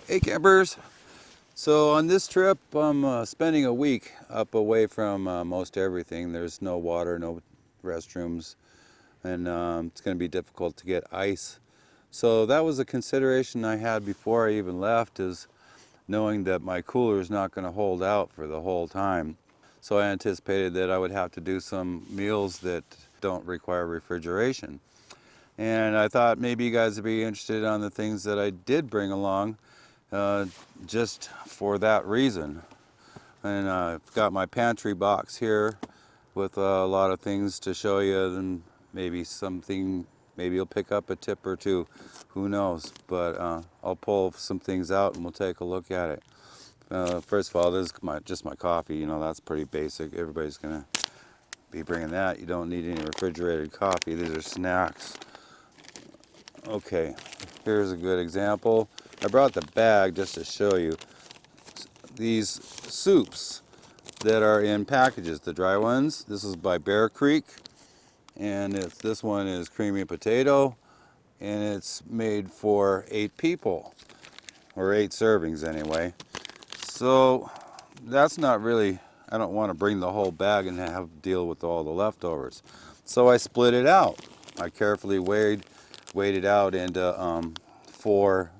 Hey campers! So on this trip I'm spending a week up away from most everything. There's no water, no restrooms, and it's going to be difficult to get ice. So that was a consideration I had before I even left, is knowing that my cooler is not going to hold out for the whole time. So I anticipated that I would have to do some meals that don't require refrigeration. And I thought maybe you guys would be interested on the things that I did bring along, uh, just for that reason. And I've got my pantry box here with a lot of things to show you, and maybe something, maybe you'll pick up a tip or two, who knows. But I'll pull some things out and we'll take a look at it. First of all, this is just my coffee. You know, that's pretty basic. Everybody's gonna be bringing that. You don't need any refrigerated coffee. These are snacks. Okay, here's a good example. I brought the bag just to show you these soups that are in packages, the dry ones. This is by Bear Creek, and this one is creamy potato, and it's made for 8 people, or 8 servings anyway. So that's not really, I don't want to bring the whole bag and have to deal with all the leftovers. So I split it out. I carefully weighed it out into four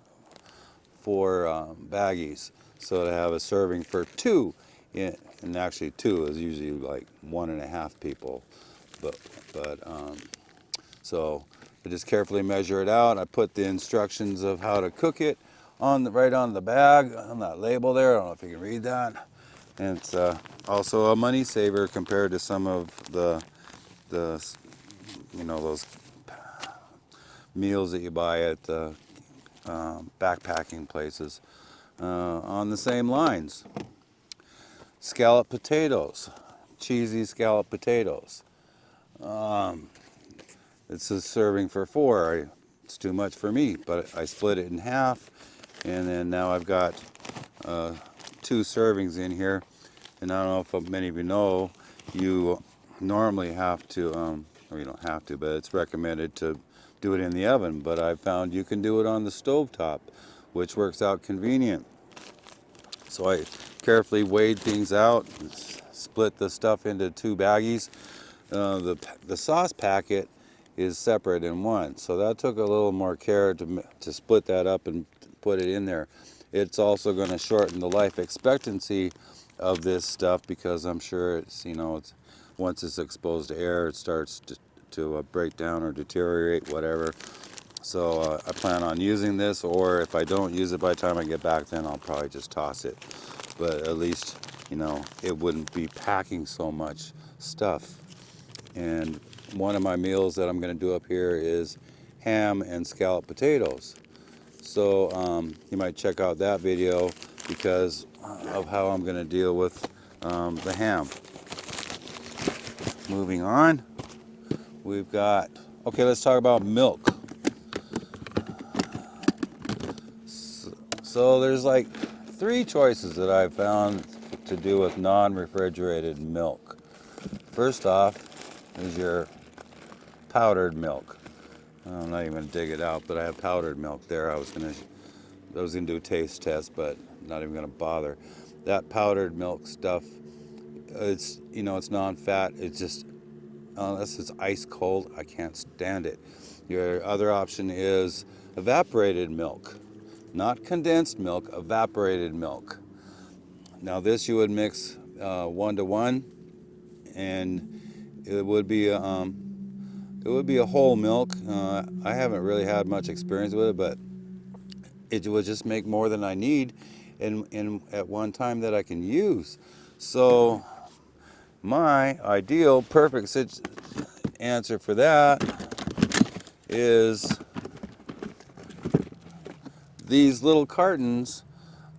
baggies, so to have a serving for 2. And actually 2 is usually like 1.5 people. But so I just carefully measure it out. I put the instructions of how to cook it right on the bag, on that label there. I don't know if you can read that. And it's also a money saver compared to some of the those meals that you buy at the backpacking places. On the same lines, scalloped potatoes, cheesy scalloped potatoes. It's a serving for 4. It's too much for me, but I split it in half, and then now I've got 2 servings in here. And I don't know if many of you know, you normally have to, or you don't have to, but it's recommended to do it in the oven. But I've found you can do it on the stovetop, which works out convenient. So I carefully weighed things out, split the stuff into 2 baggies. The sauce packet is separate in one, so that took a little more care to split that up and put it in there. It's also going to shorten the life expectancy of this stuff, because I'm sure it's once it's exposed to air, it starts to break down or deteriorate, whatever. So I plan on using this, or if I don't use it by the time I get back, then I'll probably just toss it. But at least, it wouldn't be packing so much stuff. And one of my meals that I'm going to do up here is ham and scalloped potatoes. So you might check out that video because of how I'm going to deal with the ham. Moving on, we've got, okay, let's talk about milk. So there's like 3 choices that I've found to do with non-refrigerated milk. First off is your powdered milk. I'm not even going to dig it out, but I have powdered milk there. I was going to do a taste test, but not even going to bother. That powdered milk stuff, it's non-fat. It's just, unless it's ice cold, I can't stand it. Your other option is evaporated milk. Not condensed milk, evaporated milk. Now this you would mix 1 to 1, and it would be a whole milk. I haven't really had much experience with it, but it would just make more than I need in at one time that I can use. So my ideal perfect answer for that is these little cartons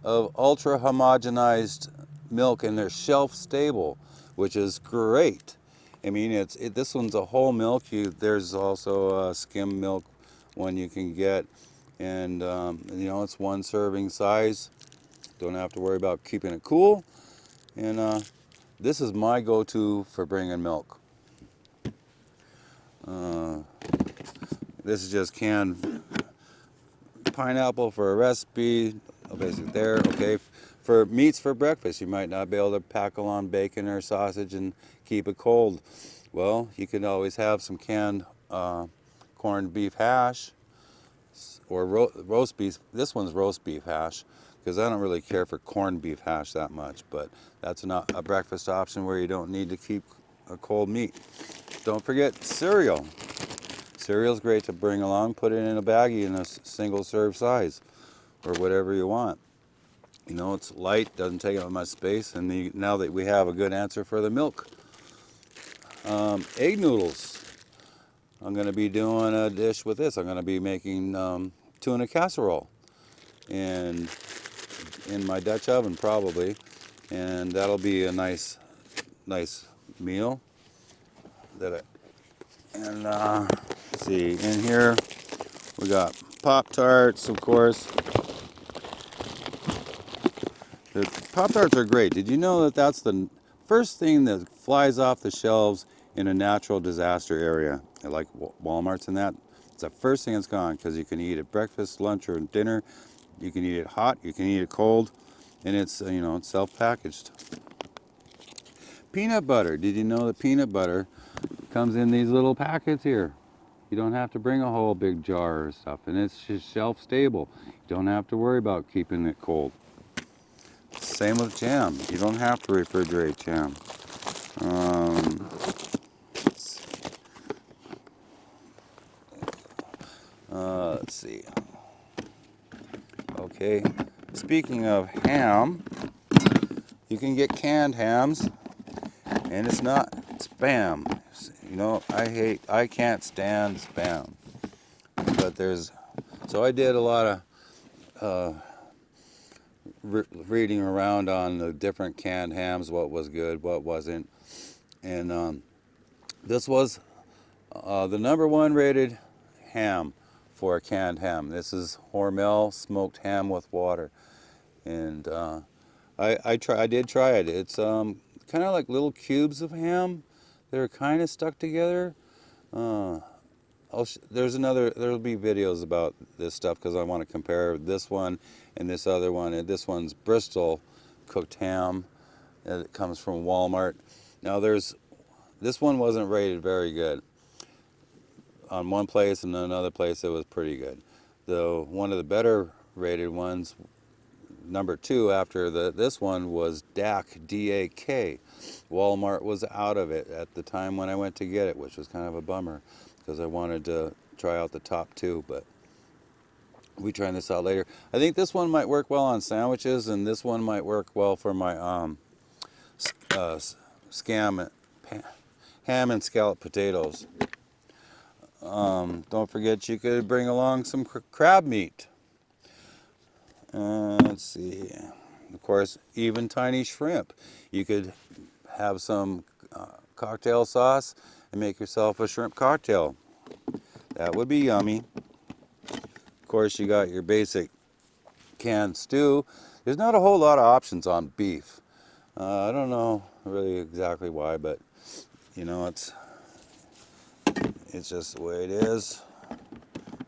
of ultra homogenized milk, and they're shelf stable, which is great. I mean, this one's a whole milk. There's also a skim milk one you can get, and it's 1 serving size. Don't have to worry about keeping it cool. And this is my go-to for bringing milk. This is just canned pineapple for a recipe, a basically there. Okay, for meats for breakfast, you might not be able to pack on bacon or sausage and keep it cold. Well, you can always have some canned corned beef hash or roast beef. This one's roast beef hash because I don't really care for corned beef hash that much, but that's not a breakfast option where you don't need to keep a cold meat. Don't forget cereal. Cereal's great to bring along. Put it in a baggie in a single serve size or whatever you want. You know, it's light, doesn't take up much space, and now that we have a good answer for the milk. Egg noodles. I'm going to be doing a dish with this. I'm going to be making tuna casserole and in my Dutch oven probably, and that'll be a nice meal. Let's see, in here we got Pop-Tarts, of course. The Pop-Tarts are great. Did you know that that's the first thing that flies off the shelves in a natural disaster area, like Walmart's and that? It's the first thing that's gone because you can eat it breakfast, lunch, or dinner. You can eat it hot, you can eat it cold, and it's, you know, it's self-packaged. Peanut butter. Did you know that peanut butter comes in these little packets here? You don't have to bring a whole big jar or stuff, and it's just shelf stable. You don't have to worry about keeping it cold. Same with jam. You don't have to refrigerate jam. Let's see. Okay, speaking of ham, you can get canned hams, and it's not Spam. You know, I can't stand Spam. But so I did a lot of reading around on the different canned hams, what was good, what wasn't. And this was the #1 rated ham for a canned ham. This is Hormel smoked ham with water. And I did try it. It's kind of like little cubes of ham that are kind of stuck together. There'll be videos about this stuff because I want to compare this one and this other one. And this one's Bristol cooked ham. It comes from Walmart. Now this one wasn't rated very good. On one place and another place it was pretty good. Though one of the better rated ones, #2 after this one, was DAK, D-A-K. Walmart was out of it at the time when I went to get it, which was kind of a bummer because I wanted to try out the top 2, but we try this out later. I think this one might work well on sandwiches, and this one might work well for my ham and scalloped potatoes. Don't forget you could bring along some crab meat. Let's see. Of course, even tiny shrimp. You could have some cocktail sauce and make yourself a shrimp cocktail. That would be yummy. Of course, you got your basic canned stew. There's not a whole lot of options on beef. I don't know really exactly why, but you know, it's just the way it is.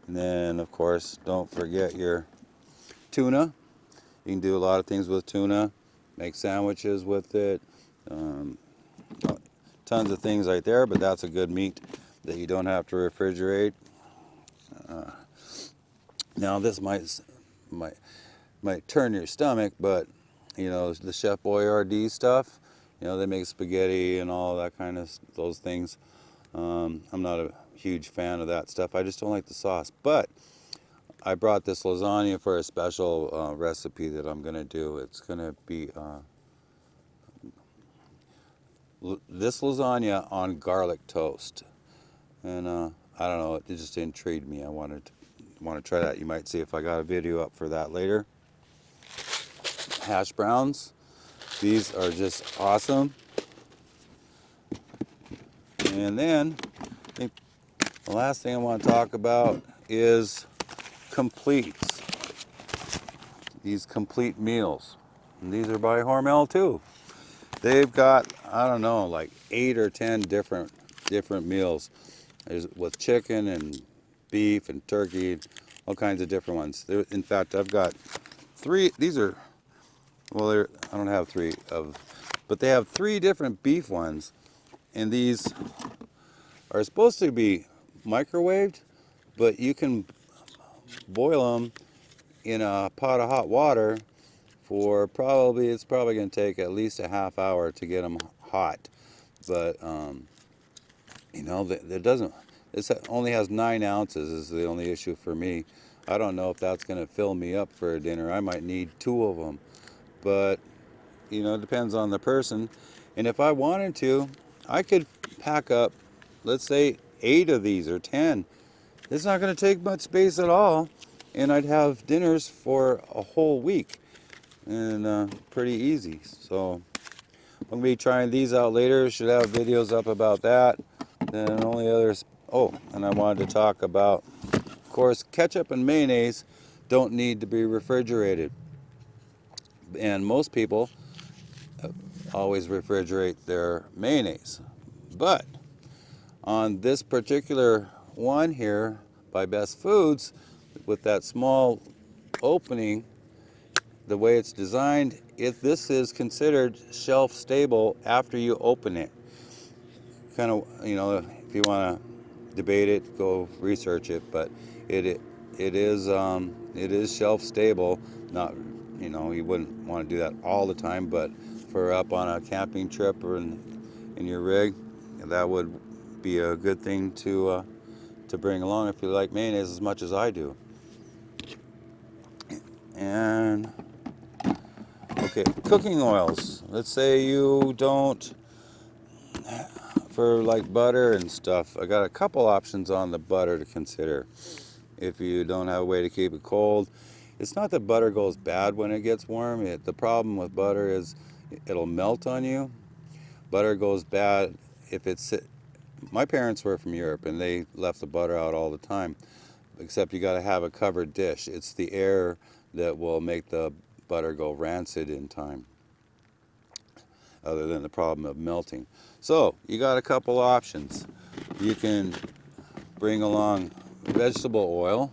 And then, of course, don't forget your tuna. You can do a lot of things with tuna. Make sandwiches with it. Tons of things right there, but that's a good meat that you don't have to refrigerate. Now this might turn your stomach, but you know, the Chef Boyardee stuff, you know, they make spaghetti and all that kind of those things. I'm not a huge fan of that stuff. I just don't like the sauce. But I brought this lasagna for a special recipe that I'm going to do. It's going to be this lasagna on garlic toast. And I don't know, it just intrigued me. I want to try that. You might see if I got a video up for that later. Hash browns. These are just awesome. And then I think the last thing I want to talk about is completes. These complete meals. And these are by Hormel too. They've got, I don't know, like 8 or 10 different meals. There's with chicken and beef and turkey, all kinds of different ones. In fact, I've got three. These are, well, I don't have three of, but they have three different beef ones, and these are supposed to be microwaved, but you can boil them in a pot of hot water for it's probably going to take at least a half hour to get them hot. But you know, that doesn't. This only has 9 ounces. Is the only issue for me. I don't know if that's going to fill me up for dinner. I might need 2 of them, but you know, it depends on the person. And if I wanted to, I could pack up, let's say 8 of these or 10. It's not going to take much space at all, and I'd have dinners for a whole week, and pretty easy. So I'm going to be trying these out later. Should have videos up about that. Then only others. Oh, and I wanted to talk about, of course, ketchup and mayonnaise don't need to be refrigerated, and most people always refrigerate their mayonnaise. But on this particular one here by Best Foods, with that small opening, the way it's designed, this is considered shelf stable after you open it. Kind of, you know, if you want to debate it, go research it, but it is shelf stable. Not, you know, you wouldn't want to do that all the time, but for up on a camping trip or in your rig, that would be a good thing to bring along if you like mayonnaise as much as I do. And okay, cooking oils. Let's say you don't, for like butter and stuff. I got a couple options on the butter to consider. If you don't have a way to keep it cold, it's not that butter goes bad when it gets warm. The problem with butter is it'll melt on you. Butter goes bad if it's. My parents were from Europe and they left the butter out all the time. Except you got to have a covered dish. It's the air that will make the butter go rancid in time, other than the problem of melting. So you got a couple options. You can bring along vegetable oil,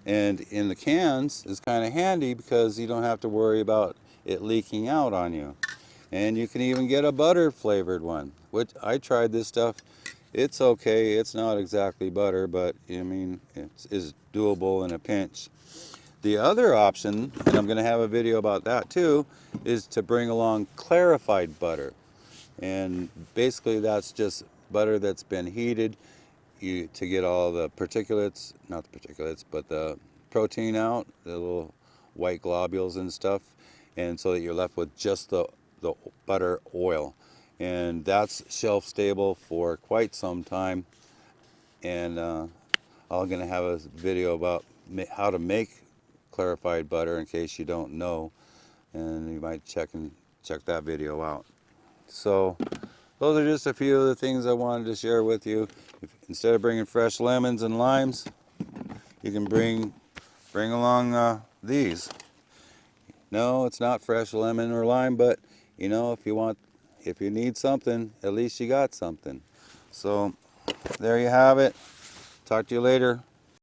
and in the cans is kind of handy because you don't have to worry about it leaking out on you. And you can even get a butter flavored one, which I tried this stuff. It's okay. It's not exactly butter, but I mean, it's doable in a pinch. The other option, and I'm going to have a video about that too, is to bring along clarified butter. And basically that's just butter that's been heated to get all the particulates, not the particulates, but the protein out, the little white globules and stuff, and so that you're left with just the butter oil. And that's shelf stable for quite some time. And I'm going to have a video about how to make clarified butter in case you don't know, and you might check that video out. So those are just a few of the things I wanted to share with you. Instead of bringing fresh lemons and limes, you can bring along these. No, it's not fresh lemon or lime, but you know, if you need something, at least you got something. So there you have it. Talk to you later.